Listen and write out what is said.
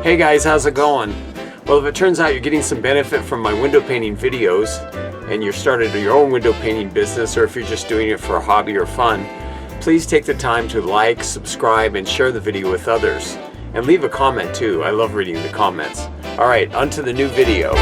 Hey guys, how's it going? Well, if it turns out you're getting some benefit from my window painting videos and you're started your own window painting business, or if you're just doing it for a hobby or fun, please take the time to like, subscribe, and share the video with others. And leave a comment too. I love reading the comments. Alright, on to the new video.